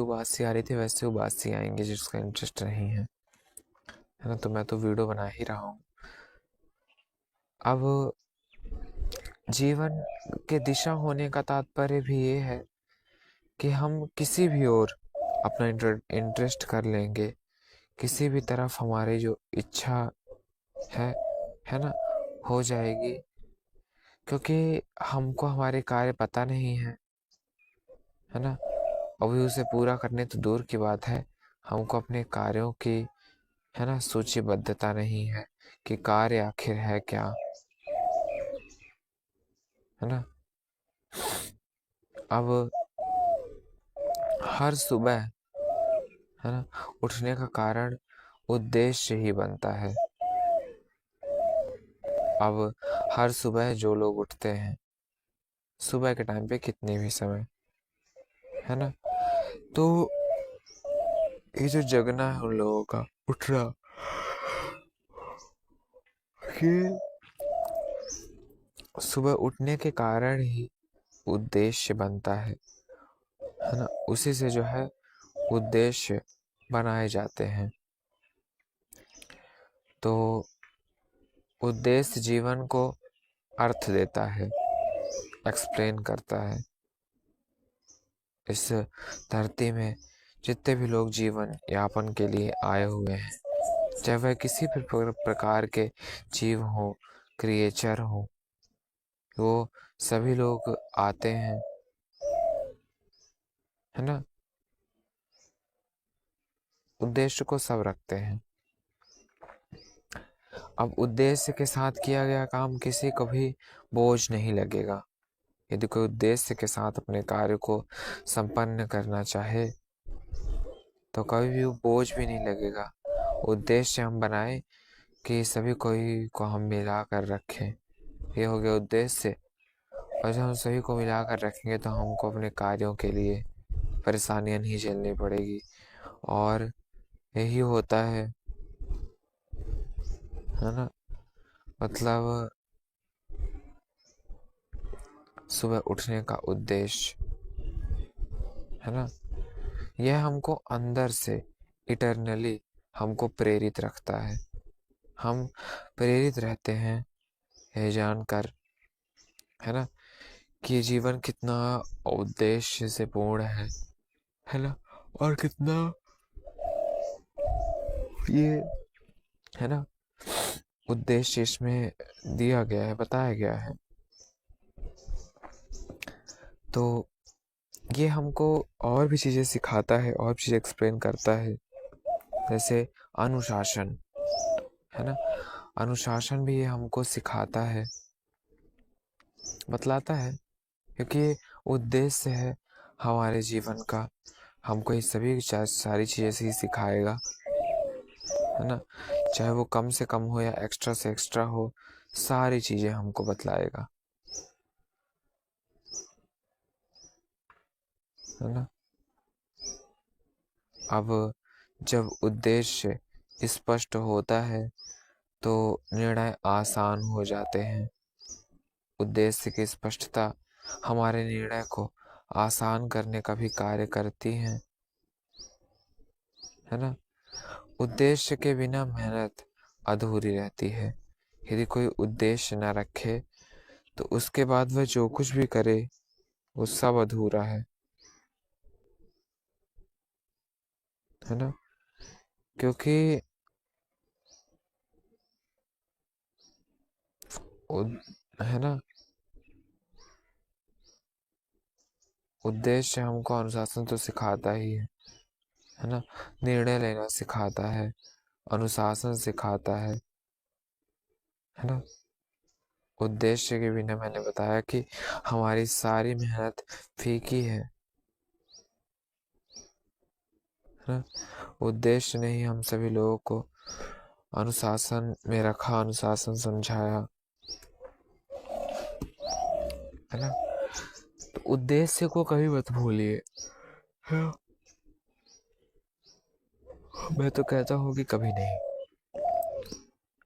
उबासी आ रही थी वैसे उबासी आएंगे जिसका इंटरेस्ट नहीं है ना। तो मैं तो वीडियो बना ही रहा हूँ। अब जीवन के दिशा होने का तात्पर्य भी ये है कि हम किसी भी ओर अपना इंटरेस्ट कर लेंगे, किसी भी तरफ हमारी जो इच्छा है है ना, हो जाएगी। क्योंकि हमको हमारे कार्य पता नहीं है ना। अभी उसे पूरा करने तो दूर की बात है, हमको अपने कार्यों की है ना सूचीबद्धता नहीं है कि कार्य आखिर है क्या, है ना। अब हर सुबह है ना उठने का कारण उद्देश्य ही बनता है। अब हर सुबह जो लोग उठते हैं सुबह के टाइम पे कितने भी समय, है ना, तो ये जो जगना है उन लोगों का उठना, ये सुबह उठने के कारण ही उद्देश्य बनता है ना। उसी से जो है उद्देश्य बनाए जाते हैं। तो उद्देश्य जीवन को अर्थ देता है, एक्सप्लेन करता है। इस धरती में जितने भी लोग जीवन यापन के लिए आए हुए हैं, चाहे वह किसी भी प्रकार के जीव हो, क्रिएचर हो, वो सभी लोग आते हैं, है ना। उद्देश्य को सब रखते हैं। अब उद्देश्य के साथ किया गया काम किसी को भी बोझ नहीं लगेगा। यदि कोई उद्देश्य के साथ अपने कार्य को संपन्न करना चाहे तो कभी भी वो बोझ भी नहीं लगेगा। उद्देश्य हम बनाए कि सभी कोई को हम मिला कर रखें, ये हो गया उद्देश्य। और जब हम सभी को मिला कर रखेंगे तो हमको अपने कार्यों के लिए परेशानियां नहीं झेलनी पड़ेगी। और यही होता है ना। मतलब सुबह उठने का उद्देश्य, है ना, यह हमको अंदर से इटरनली हमको प्रेरित रखता है। हम प्रेरित रहते हैं यह जानकर, है ना, कि जीवन कितना उद्देश्य से पूर्ण है ना। और कितना ये है ना उद्देश्य इसमें दिया गया है, बताया गया है। तो ये हमको और भी चीज़ें सिखाता है और चीज़ें एक्सप्लेन करता है। जैसे अनुशासन, है ना, अनुशासन भी ये हमको सिखाता है, बतलाता है। क्योंकि उद्देश्य है हमारे जीवन का, हमको ये सभी सारी चीज़ें से ही सिखाएगा, है ना। चाहे वो कम से कम हो या एक्स्ट्रा से एक्स्ट्रा हो, सारी चीज़ें हमको बतलाएगा, है ना। अब जब उद्देश्य स्पष्ट होता है तो निर्णय आसान हो जाते हैं। उद्देश्य की स्पष्टता हमारे निर्णय को आसान करने का भी कार्य करती है ना। उद्देश्य के बिना मेहनत अधूरी रहती है। यदि कोई उद्देश्य न रखे तो उसके बाद वह जो कुछ भी करे वो सब अधूरा है ना। क्योंकि है ना उद्देश्य हमको अनुशासन तो सिखाता ही है ना। निर्णय लेना सिखाता है, अनुशासन सिखाता है ना। उद्देश्य के बिना मैंने बताया कि हमारी सारी मेहनत फीकी है ना। उद्देश्य ने ही हम सभी लोगों को अनुशासन में रखा, अनुशासन समझाया, है ना। तो उद्देश्य को कभी मत भूलिए, है ना? मैं तो कहता हूँ कि कभी नहीं,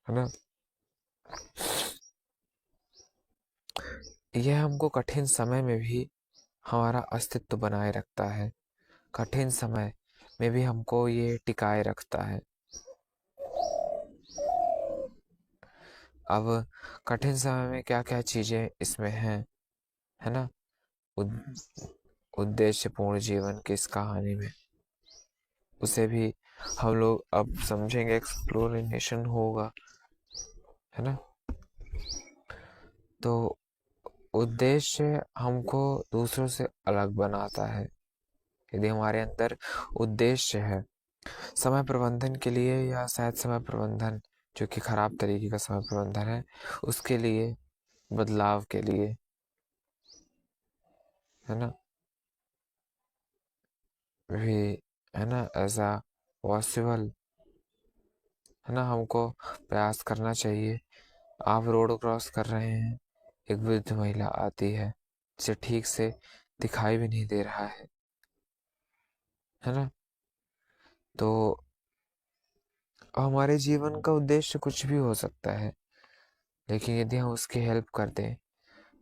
है ना। यह हमको कठिन समय में भी हमारा अस्तित्व बनाए रखता है। कठिन समय में भी हमको ये टिकाए रखता है। अब कठिन समय में क्या क्या चीज़ें इसमें हैं, है ना? उद्देश्यपूर्ण जीवन की इस कहानी में उसे भी हम लोग अब समझेंगे, एक्सप्लोरेशन होगा, है ना? तो उद्देश्य हमको दूसरों से अलग बनाता है। यदि हमारे अंदर उद्देश्य है समय प्रबंधन के लिए, या शायद समय प्रबंधन जो कि खराब तरीके का समय प्रबंधन है, उसके लिए, बदलाव के लिए, है ना, भी, है ना, ऐसा पॉसिबल, है ना, हमको प्रयास करना चाहिए। आप रोड क्रॉस कर रहे हैं, एक वृद्ध महिला आती है जिसे ठीक से दिखाई भी नहीं दे रहा है ना? तो हमारे जीवन का उद्देश्य कुछ भी हो सकता है, लेकिन यदि हम उसकी हेल्प कर दें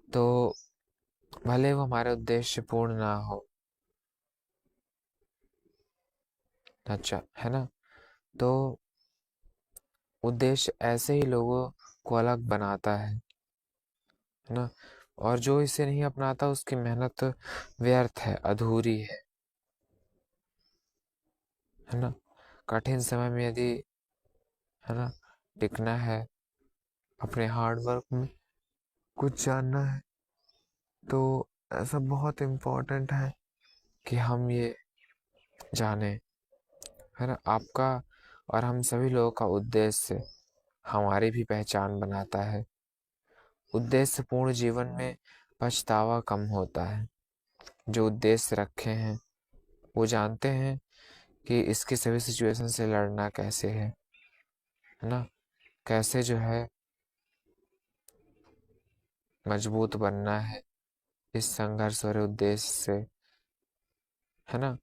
तो भले वो हमारा उद्देश्य पूर्ण ना हो, अच्छा, है ना? तो उद्देश्य ऐसे ही लोगों को अलग बनाता है ना? और जो इसे नहीं अपनाता उसकी मेहनत व्यर्थ है, अधूरी है ना? कठिन समय में यदि, है ना, टिकना है, अपने हार्ड वर्क में कुछ जानना है, तो ऐसा बहुत इम्पोर्टेंट है कि हम ये जाने, है ना? आपका और हम सभी लोगों का उद्देश्य हमारी भी पहचान बनाता है। उद्देश्यपूर्ण जीवन में पछतावा कम होता है। जो उद्देश्य रखे हैं वो जानते हैं कि इसकी सभी सिचुएशन से लड़ना कैसे है ना? कैसे जो है मजबूत बनना है इस संघर्ष और उद्देश्य से, है ना?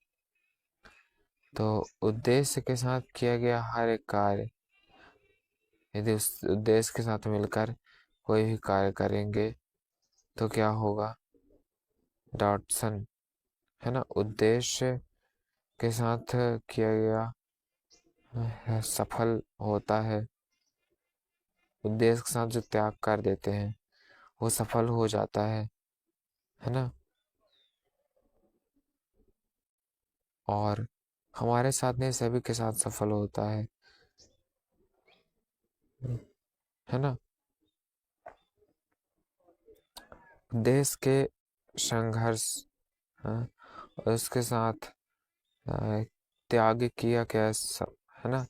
तो उद्देश्य के साथ किया गया हर एक कार्य, यदि उस उद्देश्य के साथ मिलकर कोई भी कार्य करेंगे तो क्या होगा? डॉटसन, है ना, उद्देश्य के साथ किया गया सफल होता है। उद्देश्य के साथ जो त्याग कर देते हैं वो सफल हो जाता है ना? और हमारे साथ नहीं, सभी के साथ सफल होता है ना? देश के संघर्ष, हाँ, और उसके साथ त्याग किया क्या सब, है ना?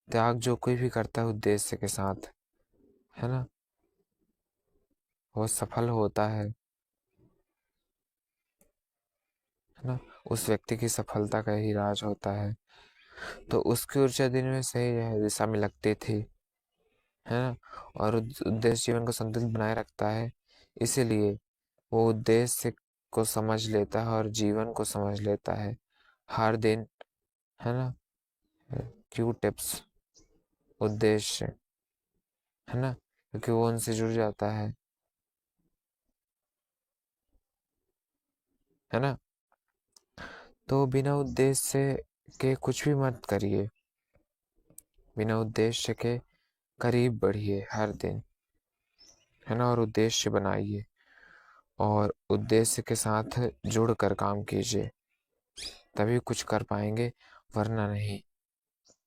त्याग जो कोई भी करता है उद्देश्य के साथ, है ना, वो सफल होता है ना? उस व्यक्ति की सफलता का ही राज होता है। तो उसकी ऊर्जा दिन में सही दिशा में लगती थी, है ना? और उद्देश्य जीवन को संतुलित बनाए रखता है। इसीलिए वो उद्देश्य को समझ लेता है और जीवन को समझ लेता है हर दिन, है ना? क्यू टिप्स, उद्देश्य, है ना, क्योंकि वो उनसे जुड़ जाता है ना? तो बिना उद्देश्य के कुछ भी मत करिए, बिना उद्देश्य के करीब बढ़िए हर दिन, है ना, और उद्देश्य बनाइए और उद्देश्य के साथ जुड़ कर काम कीजिए, तभी कुछ कर पाएंगे, वरना नहीं,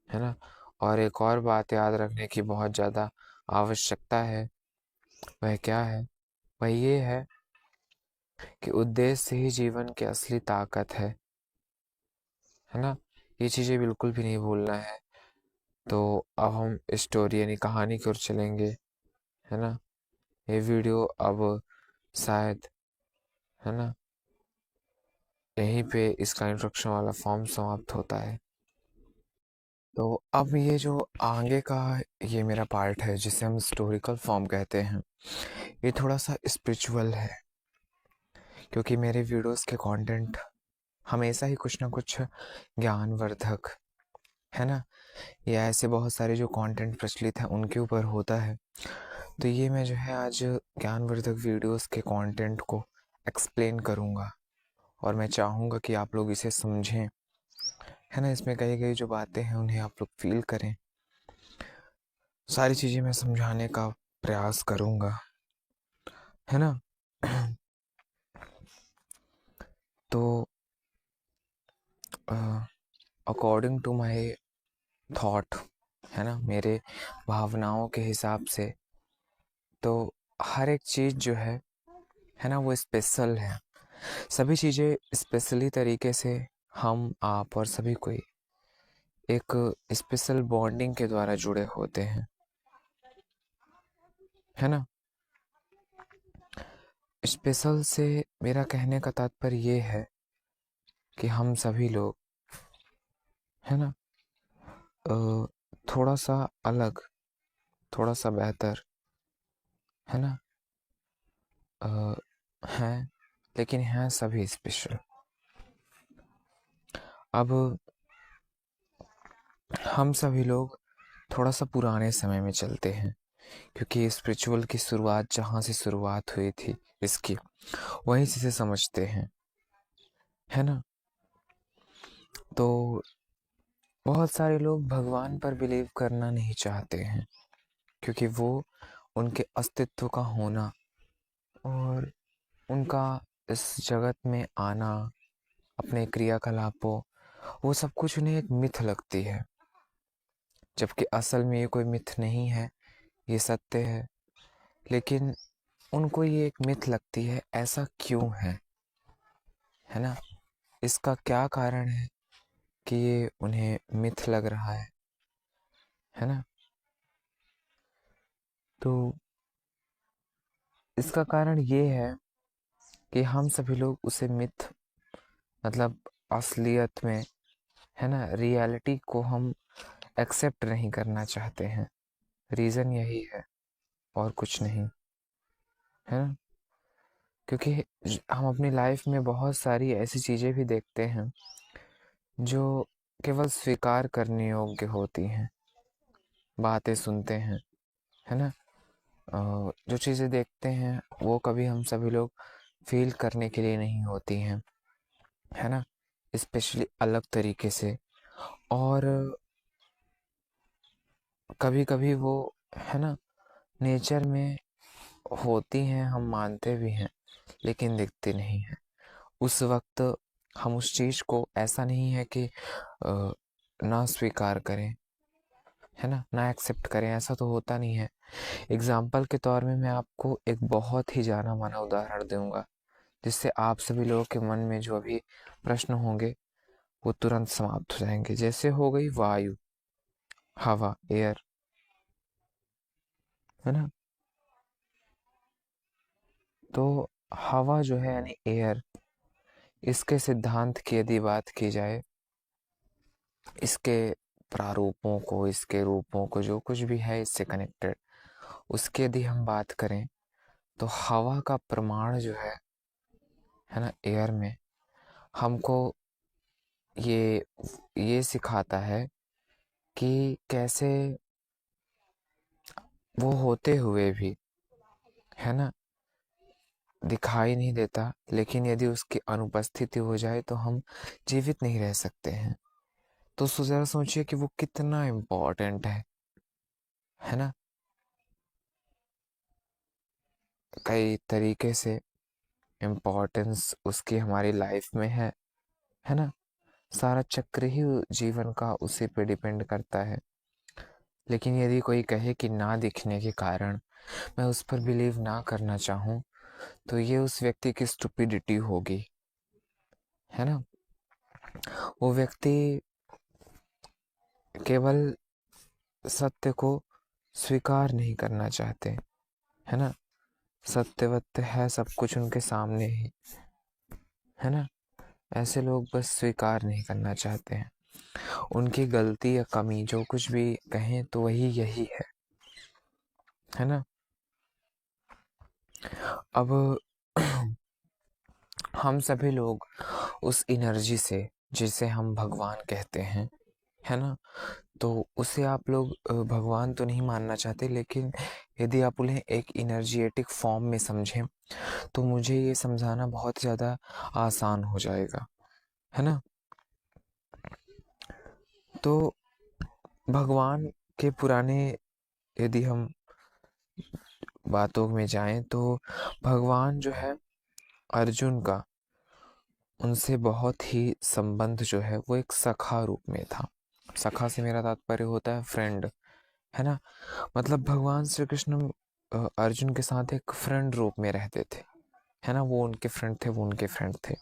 है ना? और एक और बात याद रखने की बहुत ज़्यादा आवश्यकता है, वह क्या है? वह ये है कि उद्देश्य ही जीवन की असली ताकत है ना? ये चीज़ें बिल्कुल भी नहीं भूलना है। तो अब हम स्टोरी यानी कहानी की ओर चलेंगे, है ना? ये वीडियो अब शायद, है ना, यहीं पे इसका इंट्रोडक्शन वाला फॉर्म समाप्त होता है। तो अब ये जो आगे का ये मेरा पार्ट है जिसे हम हिस्टोरिकल फॉर्म कहते हैं, ये थोड़ा सा स्पिरिचुअल है, क्योंकि मेरे वीडियोस के कंटेंट हमेशा ही कुछ ना कुछ ज्ञानवर्धक, है ना, या ऐसे बहुत सारे जो कंटेंट प्रचलित हैं उनके ऊपर होता है। तो ये मैं जो है आज ज्ञानवर्धक वीडियोस के कंटेंट को एक्सप्लेन करूँगा, और मैं चाहूँगा कि आप लोग इसे समझें, है ना। इसमें कही गई जो बातें हैं उन्हें आप लोग फील करें। सारी चीज़ें मैं समझाने का प्रयास करूँगा, है ना। तो अकॉर्डिंग टू माय थॉट, है ना, मेरे भावनाओं के हिसाब से, तो हर एक चीज़ जो है ना, वो स्पेशल है। सभी चीज़ें स्पेशली तरीके से हम आप और सभी कोई एक स्पेशल बॉन्डिंग के द्वारा जुड़े होते हैं, है ना। स्पेशल से मेरा कहने का तात्पर्य ये है कि हम सभी लोग, है ना, थोड़ा सा अलग, थोड़ा सा बेहतर, है ना, हैं, लेकिन हैं सभी स्पेशल। अब हम सभी लोग थोड़ा सा पुराने समय में चलते हैं, क्योंकि स्पिरिचुअल की शुरुआत जहाँ से शुरुआत हुई थी इसकी, वहीं से समझते हैं, है ना। तो बहुत सारे लोग भगवान पर बिलीव करना नहीं चाहते हैं, क्योंकि वो उनके अस्तित्व का होना और उनका इस जगत में आना, अपने क्रियाकलापों, वो सब कुछ उन्हें एक मिथ लगती है, जबकि असल में ये कोई मिथ नहीं है, ये सत्य है। लेकिन उनको ये एक मिथ लगती है। ऐसा क्यों है ना। इसका क्या कारण है कि ये उन्हें मिथ लग रहा है ना। तो इसका कारण ये है कि हम सभी लोग उसे मिथ, मतलब असलियत में, है ना, रियलिटी को हम एक्सेप्ट नहीं करना चाहते हैं। रीज़न यही है और कुछ नहीं, है ना। क्योंकि हम अपनी लाइफ में बहुत सारी ऐसी चीज़ें भी देखते हैं जो केवल स्वीकार करने योग्य होती हैं। बातें सुनते हैं, है ना, जो चीज़ें देखते हैं वो कभी हम सभी लोग फील करने के लिए नहीं होती हैं, है ना, स्पेशली अलग तरीके से। और कभी कभी वो, है ना, नेचर में होती हैं, हम मानते भी हैं, लेकिन दिखती नहीं है। उस वक्त हम उस चीज़ को, ऐसा नहीं है कि ना स्वीकार करें, है ना एक्सेप्ट करें, ऐसा तो होता नहीं है। एग्जाम्पल के तौर में मैं आपको एक बहुत ही जाना माना उदाहरण दूंगा, जिससे आप सभी लोगों के मन में जो अभी प्रश्न होंगे वो तुरंत समाप्त हो जाएंगे। जैसे हो गई वायु, हवा, एयर, है ना। तो हवा जो है यानी एयर, इसके सिद्धांत की यदि बात की जाए, इसके प्रारूपों को, इसके रूपों को, जो कुछ भी है इससे कनेक्टेड, उसकी यदि हम बात करें, तो हवा का प्रमाण जो है ना, एयर में, हमको ये सिखाता है कि कैसे वो होते हुए भी, है ना, दिखाई नहीं देता, लेकिन यदि उसकी अनुपस्थिति हो जाए तो हम जीवित नहीं रह सकते हैं। तो जरा सोचिए कि वो कितना इम्पोर्टेंट है ना। कई तरीके से इम्पोर्टेंस उसकी हमारी लाइफ में है ना। सारा चक्र ही जीवन का उसी पे डिपेंड करता है। लेकिन यदि कोई कहे कि ना दिखने के कारण मैं उस पर बिलीव ना करना चाहूँ, तो ये उस व्यक्ति की स्टुपिडिटी होगी, है ना। वो व्यक्ति केवल सत्य को स्वीकार नहीं करना चाहते, है ना। सत्यवत्य है सब कुछ उनके सामने ही, है ना। ऐसे लोग बस स्वीकार नहीं करना चाहते हैं। उनकी गलती या कमी जो कुछ भी कहें तो वही यही है ना। अब हम सभी लोग उस एनर्जी से, जिसे हम भगवान कहते हैं, है ना, तो उसे आप लोग भगवान तो नहीं मानना चाहते, लेकिन यदि आप उन्हें एक एनर्जेटिक फॉर्म में समझें तो मुझे ये समझाना बहुत ज़्यादा आसान हो जाएगा, है ना। तो भगवान के पुराने यदि हम बातों में जाएं तो भगवान जो है अर्जुन का उनसे बहुत ही संबंध जो है वो एक सखा रूप में था। सखा से मेरा तात्पर्य होता है फ्रेंड, है ना। मतलब भगवान श्री कृष्ण अर्जुन के साथ एक फ्रेंड रूप में रहते थे, है ना। वो उनके फ्रेंड थे, वो उनके फ्रेंड थे,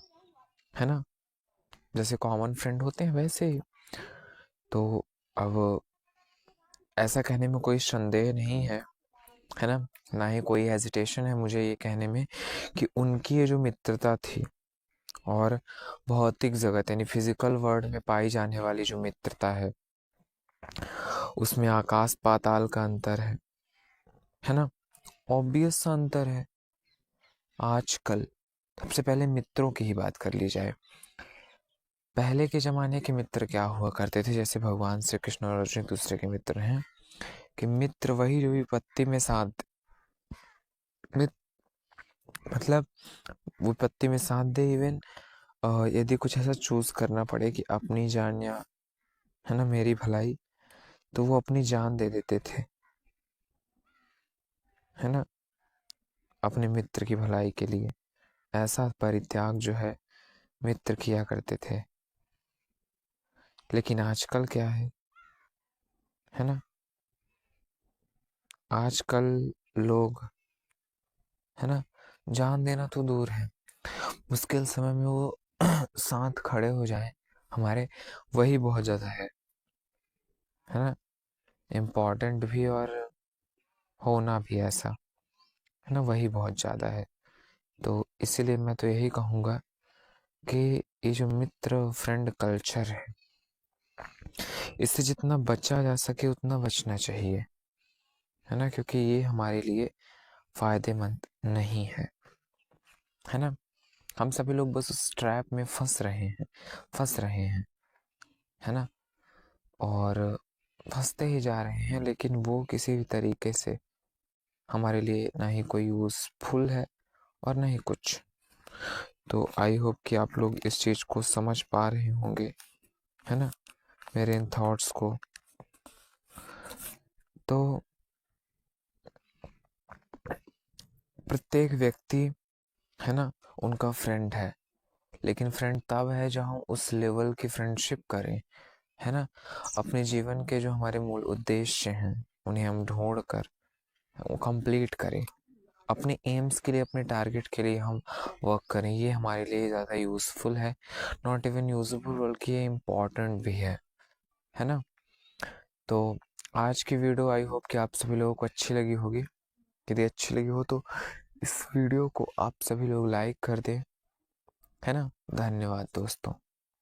है ना। जैसे कॉमन फ्रेंड होते हैं वैसे ही। तो अब ऐसा कहने में कोई संदेह नहीं है ना। ना ही कोई हेजिटेशन है मुझे ये कहने में कि उनकी ये जो मित्रता थी और भौतिक जगत यानी फिजिकल वर्ल्ड में पाई जाने वाली जो मित्रता है उसमें आकाश पाताल का अंतर है ना। ऑब्वियस सा अंतर है। आजकल सबसे पहले मित्रों की ही बात कर ली जाए। पहले के जमाने के मित्र क्या हुआ करते थे, जैसे भगवान श्री कृष्ण और अर्जुन एक दूसरे के मित्र हैं, कि मित्र वही जो विपत्ति में साथ मतलब विपत्ति में साथ दे। इवन यदि कुछ ऐसा चूज करना पड़े कि अपनी जान या, है ना, मेरी भलाई, तो वो अपनी जान दे देते थे, है ना, अपने मित्र की भलाई के लिए। ऐसा परित्याग जो है मित्र किया करते थे। लेकिन आजकल क्या है ना। आजकल लोग, है ना, जान देना तो दूर है, मुश्किल समय में वो साथ खड़े हो जाए हमारे, वही बहुत ज़्यादा है ना, इम्पोर्टेंट भी और होना भी ऐसा, है ना, वही बहुत ज़्यादा है। तो इसीलिए मैं तो यही कहूँगा कि ये जो मित्र फ्रेंड कल्चर है इससे जितना बचा जा सके उतना बचना चाहिए, है ना, क्योंकि ये हमारे लिए फायदेमंद नहीं है ना। हम सभी लोग बस उस ट्रैप में फंस रहे हैं, है ना, और फंसते ही जा रहे हैं, लेकिन वो किसी भी तरीके से हमारे लिए ना ही कोई यूज़फुल है और ना ही कुछ। तो आई होप कि आप लोग इस चीज़ को समझ पा रहे होंगे, है ना, मेरे इन थॉट्स को। तो प्रत्येक व्यक्ति, है ना, उनका फ्रेंड है, लेकिन फ्रेंड तब है जब हम उस लेवल की फ्रेंडशिप करें, है ना। अपने जीवन के जो हमारे मूल उद्देश्य हैं उन्हें हम ढूंढ कर वो कंप्लीट करें, अपने एम्स के लिए, अपने टारगेट के लिए हम वर्क करें। ये हमारे लिए ज़्यादा यूज़फुल है, नॉट इवन यूज़फुल, बल्कि ये इम्पॉर्टेंट भी है ना। तो आज की वीडियो आई होप कि आप सभी लोगों को अच्छी लगी होगी। यदि अच्छी लगी हो तो इस वीडियो को आप सभी लोग लाइक कर दें, है ना। धन्यवाद दोस्तों।